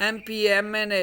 MP, MNA,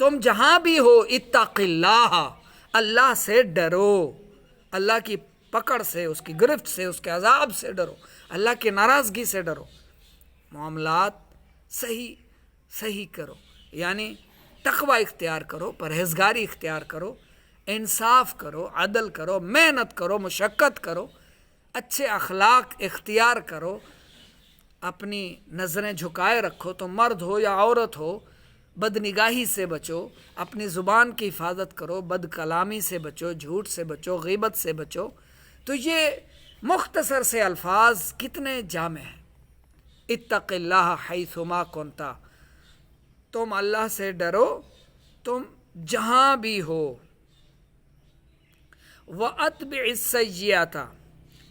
تم جہاں بھی ہو اتق اللہ، اللہ سے ڈرو، اللہ کی پکڑ سے، اس کی گرفت سے، اس کے عذاب سے ڈرو، اللہ کی ناراضگی سے ڈرو، معاملات صحیح کرو، یعنی تقوی اختیار کرو، پرہیزگاری اختیار کرو، انصاف کرو، عدل کرو، محنت کرو، مشقت کرو، اچھے اخلاق اختیار کرو، اپنی نظریں جھکائے رکھو، تو مرد ہو یا عورت ہو، بد نگاہی سے بچو، اپنی زبان کی حفاظت کرو، بد کلامی سے بچو، جھوٹ سے بچو، غیبت سے بچو۔ تو یہ مختصر سے الفاظ کتنے جامع ہیں۔ اتق اللہ حیثما کنتا، تم اللہ سے ڈرو تم جہاں بھی ہو۔ وَأَتْبِعِ السَّيِّئَةَ،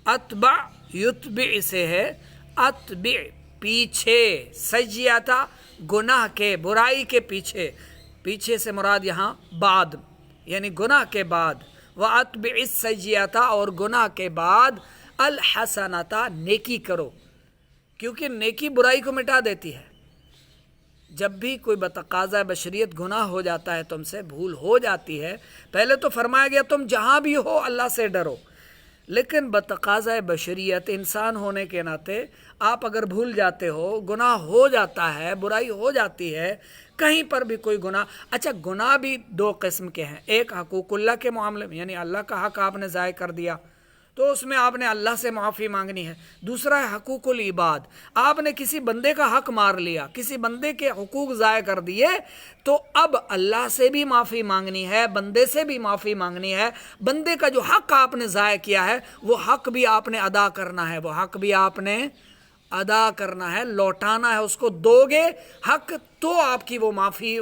اتبع یتبع سے ہے، اتبع پیچھے، سیئتا گناہ کے، برائی کے پیچھے، پیچھے سے مراد یہاں بعد، یعنی گناہ کے بعد، وَأَتْبِعِ السَّيِّئَةَ اور گناہ کے بعد الحسنۃ نیکی کرو، کیونکہ نیکی برائی کو مٹا دیتی ہے۔ جب بھی کوئی بتقاضۂ بشریت گناہ ہو جاتا ہے، تم سے بھول ہو جاتی ہے، پہلے تو فرمایا گیا تم جہاں بھی ہو اللہ سے ڈرو، لیکن بتقاضۂ بشریت انسان ہونے کے ناطے آپ اگر بھول جاتے ہو، گناہ ہو جاتا ہے، برائی ہو جاتی ہے، کہیں پر بھی کوئی گناہ، اچھا گناہ بھی دو قسم کے ہیں، ایک حقوق اللہ کے معاملے میں، یعنی اللہ کا حق آپ نے ضائع کر دیا تو اس میں آپ نے اللہ سے معافی مانگنی ہے، دوسرا ہے حقوق العباد، آپ نے کسی بندے کا حق مار لیا، کسی بندے کے حقوق ضائع کر دیے، تو اب اللہ سے بھی معافی مانگنی ہے، بندے سے بھی معافی مانگنی ہے، بندے کا جو حق آپ نے ضائع کیا ہے وہ حق بھی آپ نے ادا کرنا ہے، وہ حق بھی آپ نے ادا کرنا ہے، لوٹانا ہے، اس کو دو گے حق تو آپ کی وہ معافی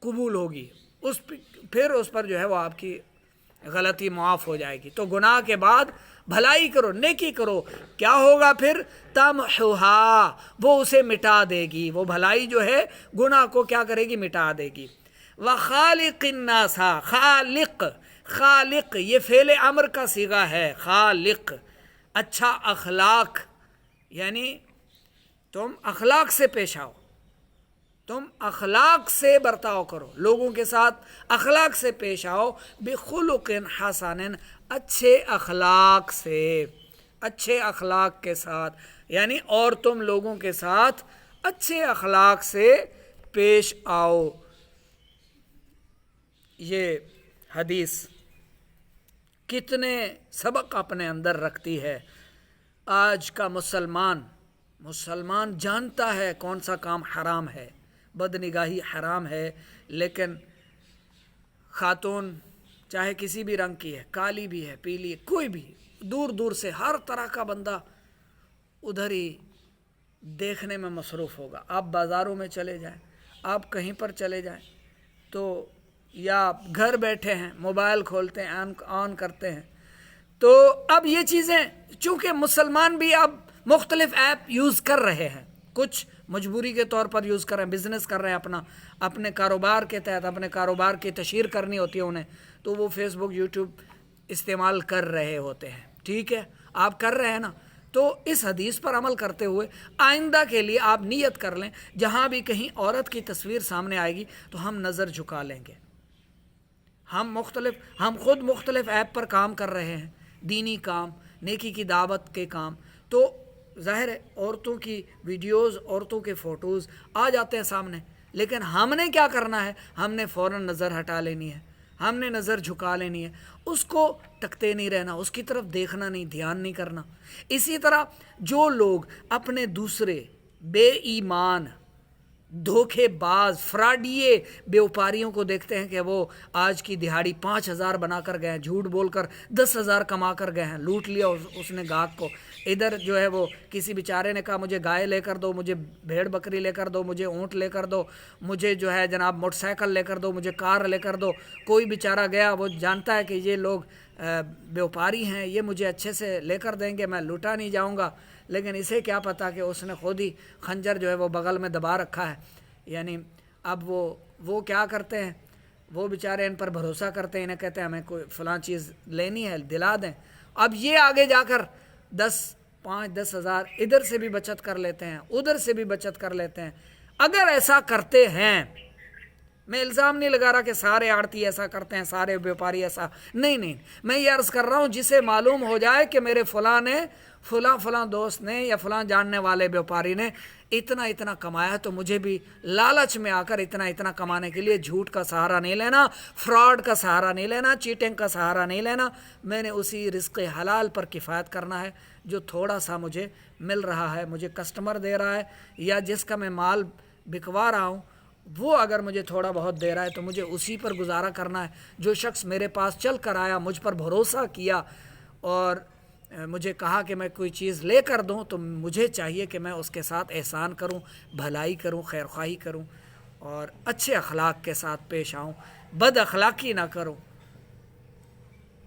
قبول ہوگی، پھر اس پر جو ہے وہ آپ کی غلطی معاف ہو جائے گی۔ تو گناہ کے بعد بھلائی کرو، نیکی کرو، کیا ہوگا پھر؟ تمحوہا، وہ اسے مٹا دے گی، وہ بھلائی جو ہے گناہ کو کیا کرے گی؟ مٹا دے گی۔ وخالق الناس، خالق یہ فعل امر کا صیغہ ہے، خالق اچھا اخلاق، یعنی تم اخلاق سے پیش آؤ، تم اخلاق سے برتاؤ کرو، لوگوں کے ساتھ اخلاق سے پیش آؤ، بخلق حسن اچھے اخلاق سے، اچھے اخلاق کے ساتھ، یعنی اور تم لوگوں کے ساتھ اچھے اخلاق سے پیش آؤ۔ یہ حدیث کتنے سبق اپنے اندر رکھتی ہے۔ آج کا مسلمان جانتا ہے کون سا کام حرام ہے، بد نگاہی حرام ہے، لیکن خاتون چاہے کسی بھی رنگ کی ہے، کالی بھی ہے، پیلی ہے، کوئی بھی، دور دور سے ہر طرح کا بندہ ادھر ہی دیکھنے میں مصروف ہوگا۔ آپ بازاروں میں چلے جائیں، آپ کہیں پر چلے جائیں تو یا گھر بیٹھے ہیں موبائل کھولتے ہیں، آن کرتے ہیں، تو اب یہ چیزیں چونکہ مسلمان بھی اب مختلف ایپ یوز کر رہے ہیں، کچھ مجبوری کے طور پر یوز کر رہے ہیں، بزنس کر رہے ہیں، اپنے کاروبار کے تحت اپنے کاروبار کی تشہیر کرنی ہوتی ہے انہیں، تو وہ فیس بک یوٹیوب استعمال کر رہے ہوتے ہیں، ٹھیک ہے، آپ کر رہے ہیں نا، تو اس حدیث پر عمل کرتے ہوئے آئندہ کے لیے آپ نیت کر لیں، جہاں بھی کہیں عورت کی تصویر سامنے آئے گی تو ہم نظر جھکا لیں گے۔ ہم خود مختلف ایپ پر کام کر رہے ہیں، دینی کام، نیکی کی دعوت کے کام، تو ظاہر ہے عورتوں کی ویڈیوز، عورتوں کے فوٹوز آ جاتے ہیں سامنے، لیکن ہم نے کیا کرنا ہے؟ ہم نے فوراً نظر ہٹا لینی ہے، ہم نے نظر جھکا لینی ہے، اس کو تکتے نہیں رہنا، اس کی طرف دیکھنا نہیں، دھیان نہیں کرنا۔ اسی طرح جو لوگ اپنے دوسرے بے ایمان، دھوکے باز، فراڈیے بیوپاریوں کو دیکھتے ہیں کہ وہ آج کی دہاڑی 5,000 بنا کر گئے ہیں، جھوٹ بول کر 10,000 کما کر گئے ہیں، لوٹ لیا اس نے گاہک کو، ادھر جو ہے وہ کسی بیچارے نے کہا مجھے گائے لے کر دو، مجھے بھیڑ بکری لے کر دو، مجھے اونٹ لے کر دو، مجھے جو ہے جناب موٹر سائیکل لے کر دو، مجھے کار لے کر دو، کوئی بیچارہ گیا، وہ جانتا ہے کہ یہ لوگ بیوپاری ہیں، یہ مجھے اچھے سے لے کر دیں گے، میں لوٹا نہیں جاؤں گا، لیکن اسے کیا پتا کہ اس نے خود ہی خنجر جو ہے وہ بغل میں دبا رکھا ہے۔ یعنی اب وہ کیا کرتے ہیں، وہ بیچارے ان پر بھروسہ کرتے ہیں، انہیں کہتے ہیں ہمیں کوئی فلاں چیز لینی ہے دلا دیں، اب یہ آگے جا کر 5-10,000 ادھر سے بھی بچت کر لیتے ہیں، ادھر سے بھی بچت کر لیتے ہیں۔ اگر ایسا کرتے ہیں میں الزام نہیں لگا رہا کہ سارے آڑتی ایسا کرتے ہیں، سارے بیوپاری ایسا، نہیں، میں یہ عرض کر رہا ہوں جسے معلوم ہو جائے کہ میرے فلاں نے، فلاں دوست نے یا فلاں جاننے والے بیوپاری نے اتنا کمایا، تو مجھے بھی لالچ میں آ کر اتنا کمانے کے لیے جھوٹ کا سہارا نہیں لینا، فراڈ کا سہارا نہیں لینا، چیٹنگ کا سہارا نہیں لینا. میں نے اسی رزق حلال پر کفایت کرنا ہے جو تھوڑا سا مجھے مل رہا ہے، مجھے کسٹمر دے رہا ہے یا جس کا میں مال بکوا رہا ہوں وہ اگر مجھے تھوڑا بہت دے رہا ہے تو مجھے اسی پر گزارا کرنا ہے. جو شخص میرے پاس چل کر آیا، مجھ پر بھروسہ کیا اور مجھے کہا کہ میں کوئی چیز لے کر دوں، تو مجھے چاہیے کہ میں اس کے ساتھ احسان کروں، بھلائی کروں، خیر خواہی کروں اور اچھے اخلاق کے ساتھ پیش آؤں، بد اخلاقی نہ کروں.